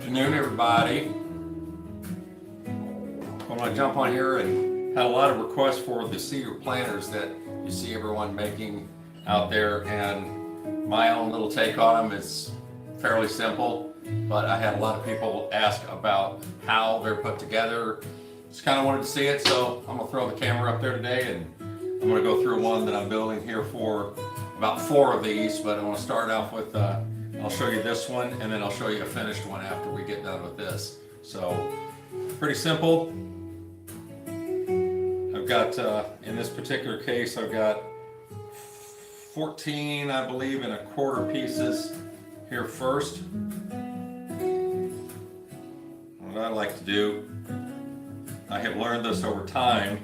afternoon, everybody. I want to jump on here and had a lot of requests for the cedar planters that you see everyone making out there, and my own little take on them is fairly simple, but I had a lot of people ask about how they're put together. Just kind of wanted to see it, so I'm gonna throw the camera up there today and I'm gonna go through one that I'm building here for about 4 of these, but I want to start off with I'll show you this one and then I'll show you a finished one after we get done with this. So pretty simple. I've got in this particular case I've got 14, I believe, and a quarter pieces here first. What I like to do, I have learned this over time,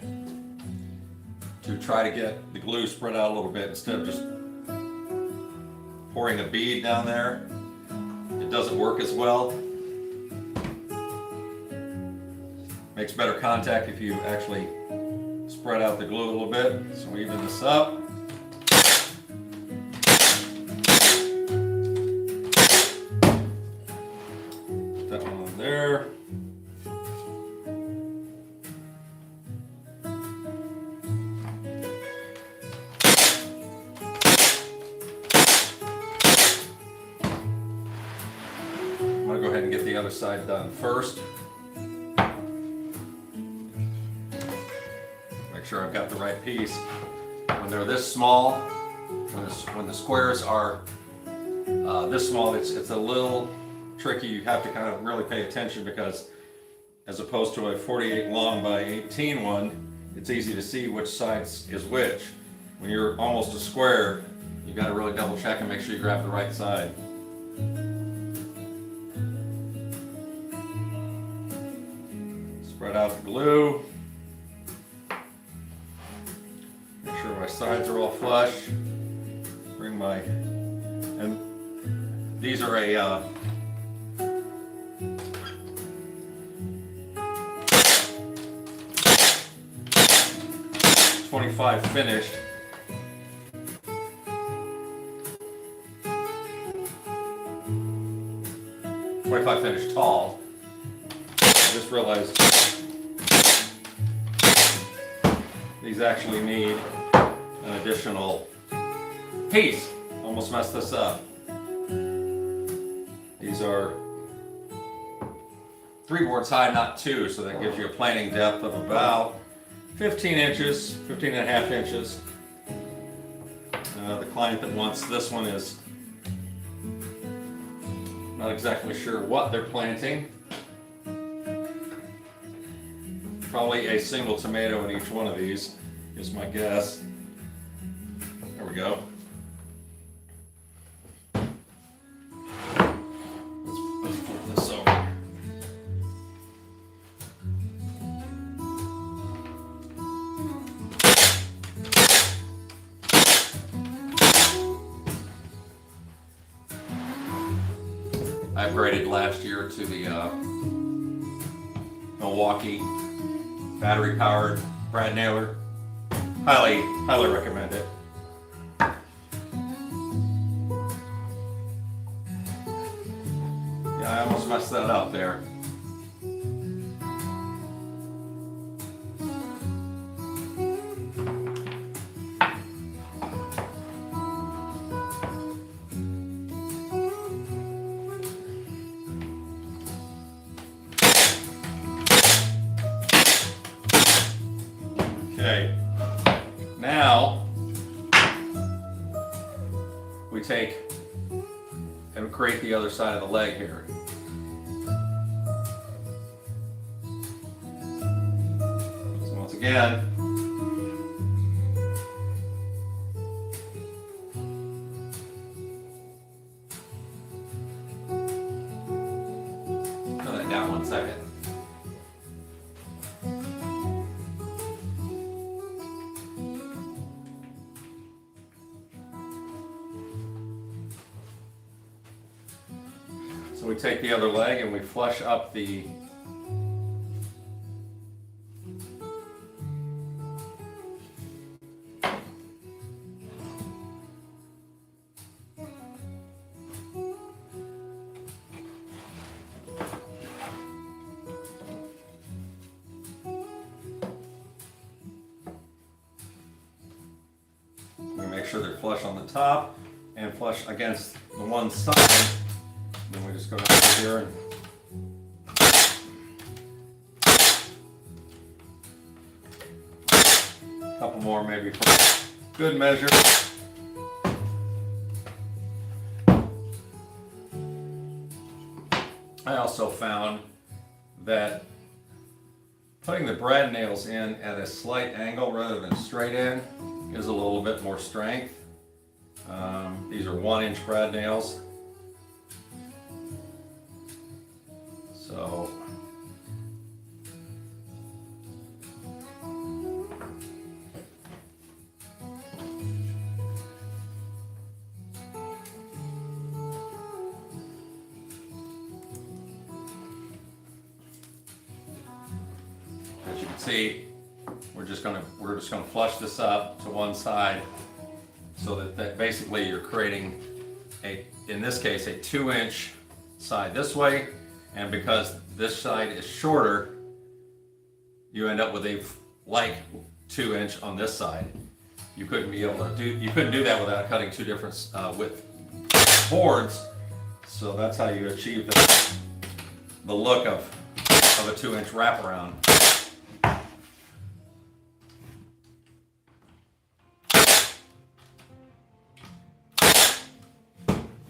to try to get the glue spread out a little bit instead of just pouring a bead down there. It doesn't work as well. Makes better contact if you actually spread out the glue a little bit. So we even this up. Put that one on there. I'm going to go ahead and get the other side done first. Make sure I've got the right piece. When they're this small, when the squares are this small, it's a little tricky. You have to kind of really pay attention, because as opposed to a 48 long by 18 one, it's easy to see which side is which. When you're almost a square, you got to really double check and make sure you grab the right side. Spread out the glue. Make sure my sides are all flush. Bring my, and these are a 25 finished. Finished tall. I just realized these actually need an additional piece. Almost messed this up. These are 3 boards high, not 2, so that gives you a planting depth of about 15 inches, 15 and a half inches. The client that wants this one is not exactly sure what they're planting. Probably a single tomato in each one of these is my guess. There we go. Let's flip this over. I upgraded last year to the Milwaukee battery-powered Brad Nailer. Highly recommend it. Yeah, I almost messed that up there. Okay, now we take and create the other side of the leg here. So once again, throw that down 1 second. So we take the other leg and we flush up the make sure they're flush on the top and flush against the one side. Then we just go down here and a couple more maybe for good measure. I also found that putting the brad nails in at a slight angle rather than straight in gives a little bit more strength. These are 1-inch brad nails. So as you can see, we're just gonna flush this up to one side so that basically you're creating in this case, a 2-inch side this way, and because this side is shorter, you end up with a 2-inch on this side. You couldn't do that without cutting two different width boards. So that's how you achieve the look of a 2-inch wraparound.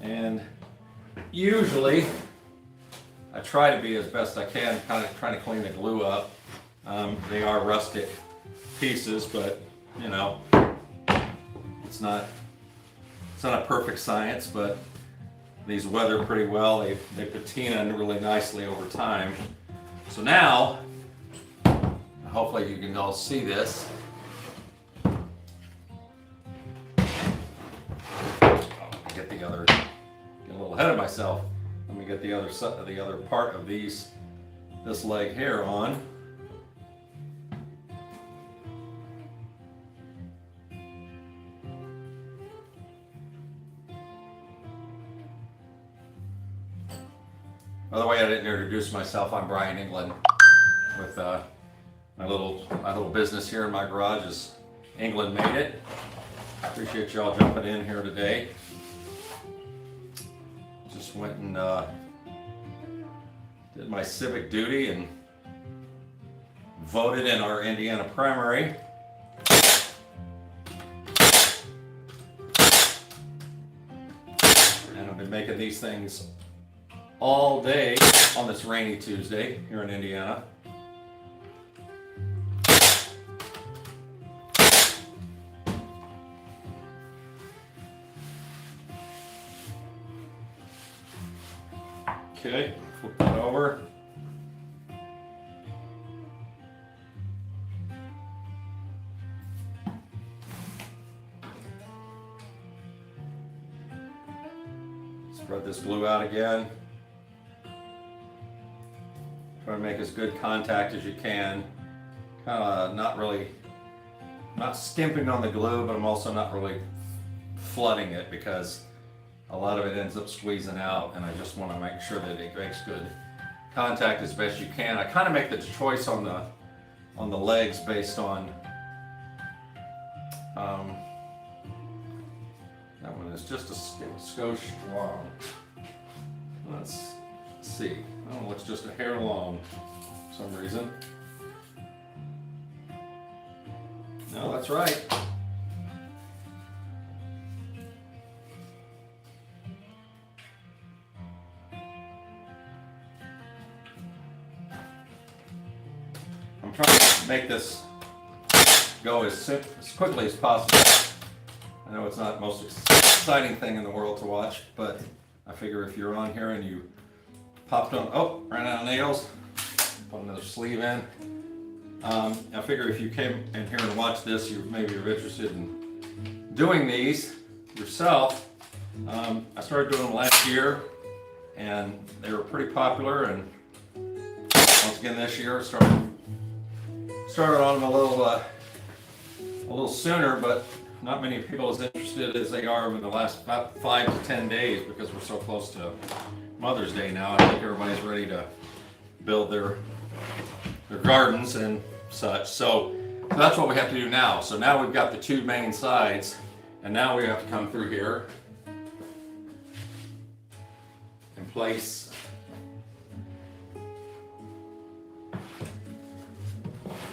And usually, I try to be as best I can, kind of trying to clean the glue up. They are rustic pieces, but you know, it's not a perfect science, but these weather pretty well. They patina really nicely over time. So now, hopefully you can all see this. Get a little ahead of myself. Let me get the other part of this leg here on. By the way, I didn't introduce myself. I'm Brian England with my little business here in my garage is England Made It. Appreciate y'all jumping in here today. Just went and did my civic duty and voted in our Indiana primary. And I've been making these things all day on this rainy Tuesday here in Indiana. Okay, flip that over. Spread this glue out again. Try to make as good contact as you can. Kind of not skimping on the glue, but I'm also not really flooding it because a lot of it ends up squeezing out, and I just want to make sure that it makes good contact as best you can. I kind of make the choice on the legs based on that one is just a skosh long. Let's see. Oh, it's just a hair long for some reason. No, that's right. I'm trying to make this go as quickly as possible. I know it's not the most exciting thing in the world to watch, but I figure if you're on here and you popped on, ran out of nails, put another sleeve in. I figure if you came in here and watched this, maybe you're interested in doing these yourself. I started doing them last year, and they were pretty popular. And once again this year, started on them a little sooner, but not many people as interested as they are in the last about 5 to 10 days because we're so close to Mother's Day now. I think everybody's ready to build their gardens and such. So that's what we have to do now. So now we've got the two main sides, And now we have to come through here and place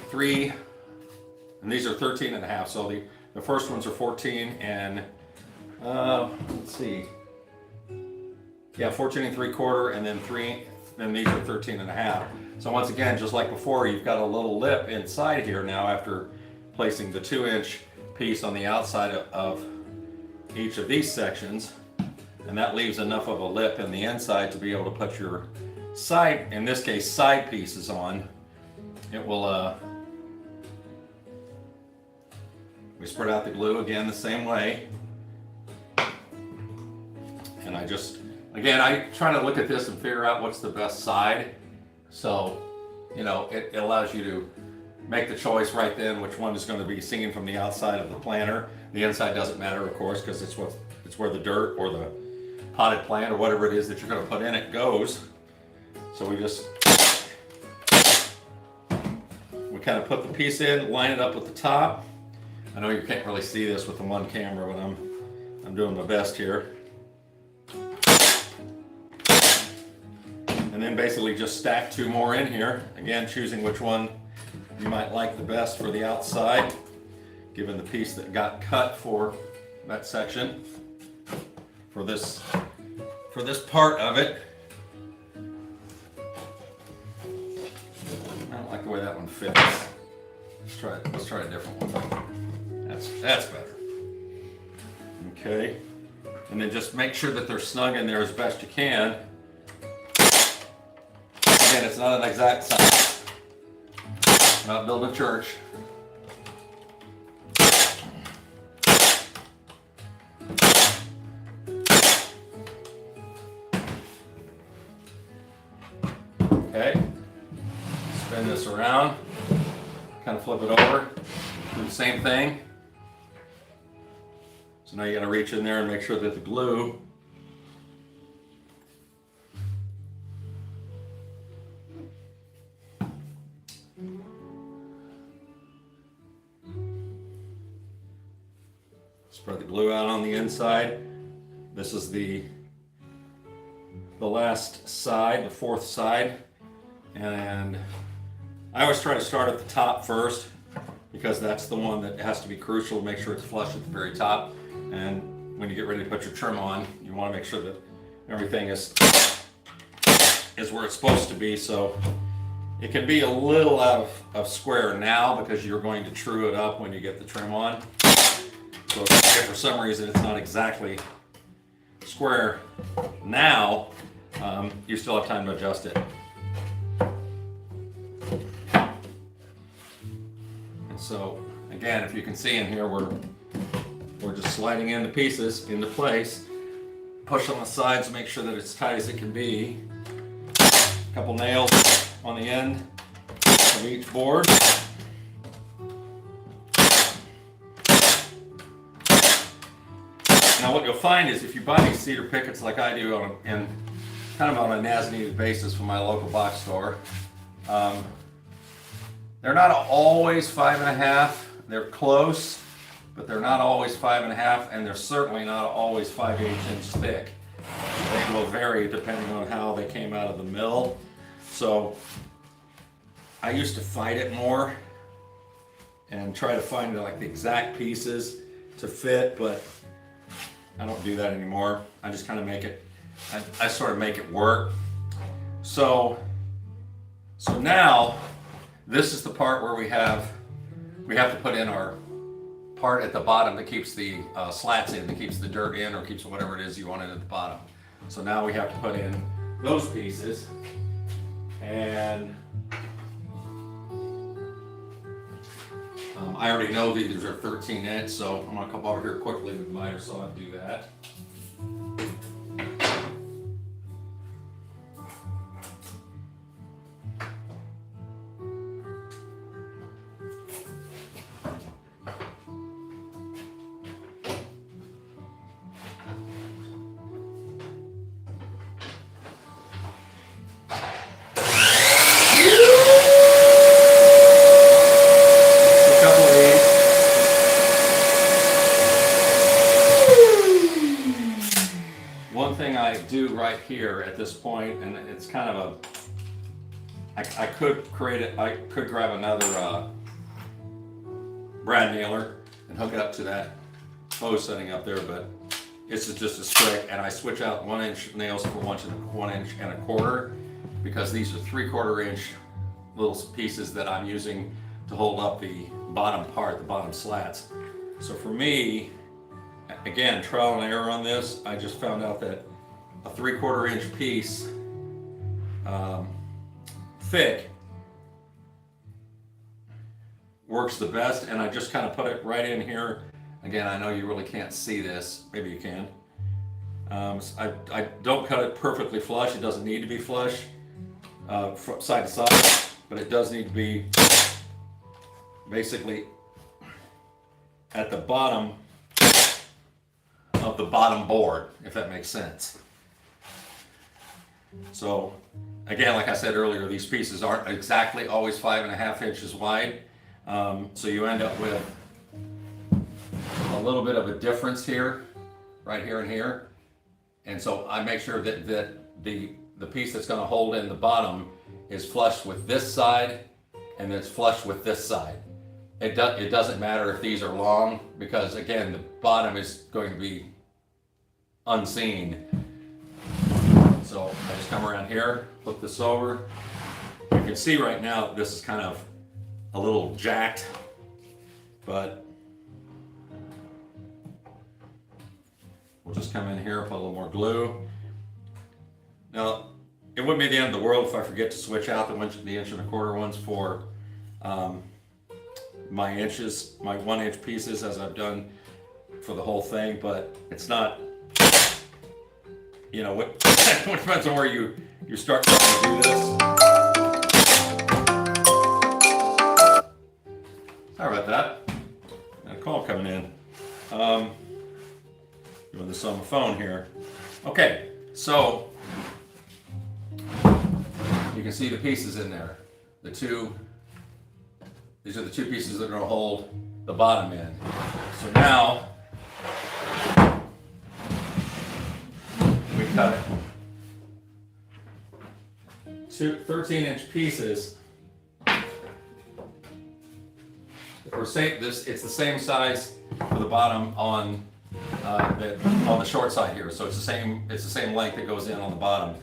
three, and these are 13 and a half. So the first ones are 14 and let's see. Yeah, 14 and 3/4, and then these are 13 and a half. So once again, just like before, you've got a little lip inside here now after placing the 2-inch piece on the outside of each of these sections. And that leaves enough of a lip in the inside to be able to put your side, in this case, side pieces on. It will, we spread out the glue again the same way. And I try to look at this and figure out what's the best side. So, you know, it allows you to make the choice right then which one is going to be seen from the outside of the planter. The inside doesn't matter, of course, because it's where the dirt or the potted plant or whatever it is that you're going to put in it goes. So we kind of put the piece in, line it up with the top. I know you can't really see this with the one camera, but I'm doing my best here. And then basically just stack 2 more in here. Again, choosing which one you might like the best for the outside, given the piece that got cut for that section. For this part of it. I don't like the way that one fits. Let's try a different one. That's better. Okay. And then just make sure that they're snug in there as best you can. Again, it's not an exact science. We're not building a church. Okay. Spin this around. Kind of flip it over. Do the same thing. So now you got to reach in there and make sure that the glue spread the glue out on the inside. This is the last side, the 4th side. And I always try to start at the top first because that's the one that has to be crucial to make sure it's flush at the very top. And when you get ready to put your trim on, you want to make sure that everything is where it's supposed to be. So it can be a little out of square now because you're going to true it up when you get the trim on. So if for some reason it's not exactly square now, you still have time to adjust it. And so again, if you can see in here, we're just sliding in the pieces into place. Push on the sides to make sure that it's tight as it can be. A couple nails on the end of each board. Now what you'll find is if you buy these cedar pickets like I do kind of on a as-needed basis from my local box store, they're not always 5.5. They're close, but they're not always 5.5, and they're certainly not always 5/8 inch thick. They will vary depending on how they came out of the mill. So I used to fight it more and try to find like the exact pieces to fit, but I don't do that anymore. I just kind of make it, I sort of make it work. So now this is the part where we have to put in our part at the bottom that keeps the slats in, that keeps the dirt in or keeps whatever it is you want in at the bottom. So now we have to put in those pieces, and I already know these are 13 inch, so I'm gonna come over here quickly with miter saw and do that. I do right here at this point, and it's kind of I could create it. I could grab another brad nailer and hook it up to that hose setting up there, but it's just a straight, and I switch out 1 inch nails for 1 inch and a quarter, because these are 3/4 inch little pieces that I'm using to hold up the bottom part, the bottom slats. So for me, again, trial and error on this, I just found out that a 3/4 inch piece, thick, works the best, and I just kind of put it right in here. Again, I know you really can't see this, maybe you can. I don't cut it perfectly flush, it doesn't need to be flush side to side, but it does need to be basically at the bottom of the bottom board, if that makes sense. So again, like I said earlier, these pieces aren't exactly always 5.5 inches wide, so you end up with a little bit of a difference here, right here and here. And so I make sure that the piece that's going to hold in the bottom is flush with this side, and it's flush with this side. It doesn't matter if these are long, because again, the bottom is going to be unseen. So I just come around here, flip this over. You can see right now this is kind of a little jacked, but we'll just come in here, put a little more glue. Now, it wouldn't be the end of the world if I forget to switch out the 1 1/4 ones for my inches, my 1 inch pieces, as I've done for the whole thing, but it's not, you know, what depends on where you start trying to do this. Sorry about that. Got a call coming in. Doing this on my phone here. Okay, so you can see the pieces in there. These are the two pieces that are going to hold the bottom in. So now we cut it. 13 inch pieces. It's the same size for the bottom on the short side here, so it's the same length that goes in on the bottom.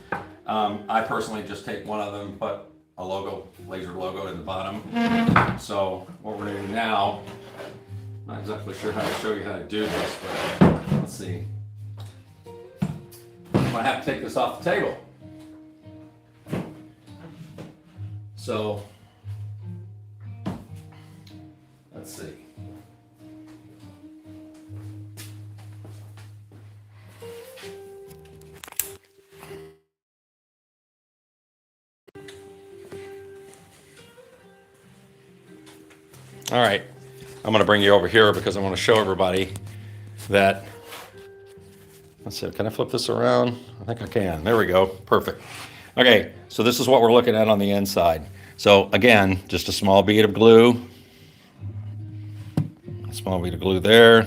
I personally just take one of them, put a logo, laser logo in the bottom. So what we're doing now, not exactly sure how to show you how to do this, but let's see. I'm gonna have to take this off the table. So let's see. All right, I'm going to bring you over here because I want to show everybody that, let's see, can I flip this around? I think I can. There we go. Perfect. Okay, so this is what we're looking at on the inside. So again, just a small bead of glue. A small bead of glue there.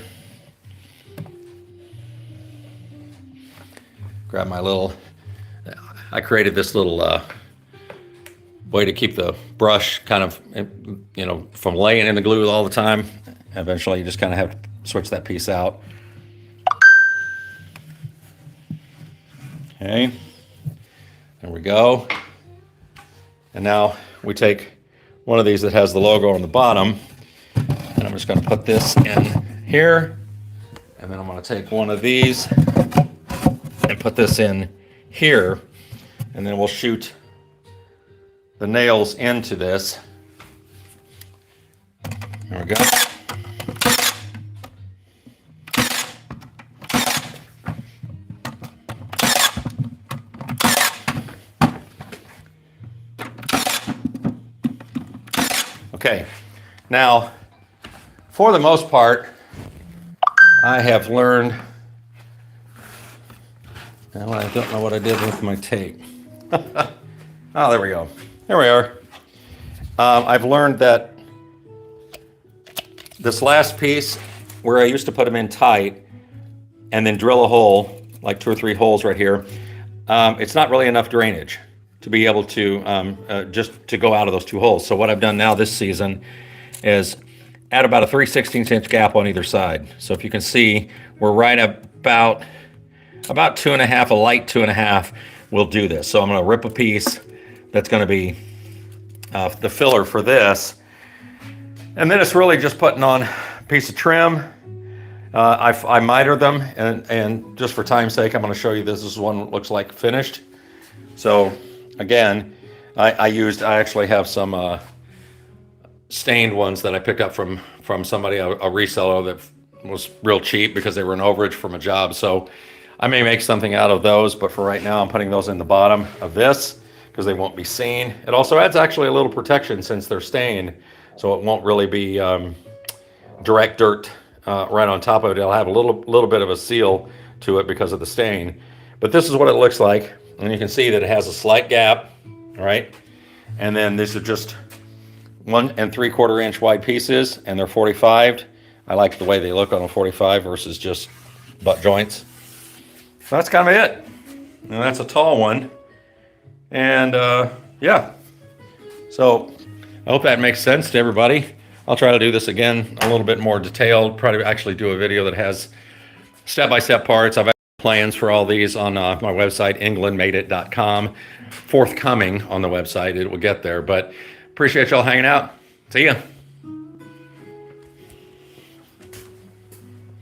Grab my little, I created this little way to keep the brush kind of, you know, from laying in the glue all the time. Eventually you just kind of have to switch that piece out. Okay, there we go. And now we take one of these that has the logo on the bottom, and I'm just going to put this in here, and then I'm going to take one of these and put this in here, and then we'll shoot the nails into this. There we go. Okay, now for the most part, I have learned, now I don't know what I did with my tape. Oh, there we go. There we are. I've learned that this last piece, where I used to put them in tight and then drill a hole like 2 or 3 holes right here, it's not really enough drainage to be able to just to go out of those 2 holes. So what I've done now this season is add about a 3/16 inch gap on either side. So if you can see, we're right about 2.5, a light 2.5 will do this. So I'm going to rip a piece that's going to be the filler for this. And then it's really just putting on a piece of trim. I mitered them, and just for time's sake, I'm going to show you this is one that looks like finished. So again, I actually have some stained ones that I picked up from somebody, a reseller that was real cheap because they were an overage from a job. So I may make something out of those, but for right now, I'm putting those in the bottom of this because they won't be seen. It also adds actually a little protection since they're stained, so it won't really be direct dirt right on top of it. It'll have a little bit of a seal to it because of the stain. But this is what it looks like, and you can see that it has a slight gap, right? And then these are just 1 3/4 inch wide pieces, and they're 45. I like the way they look on a 45 versus just butt joints. So that's kind of it. And that's a tall one. And yeah. So I hope that makes sense to everybody. I'll try to do this again a little bit more detailed. Probably actually do a video that has step-by-step parts. I've plans for all these on my website, englandmadeit.com. Forthcoming on the website, it will get there. But appreciate y'all hanging out. See ya.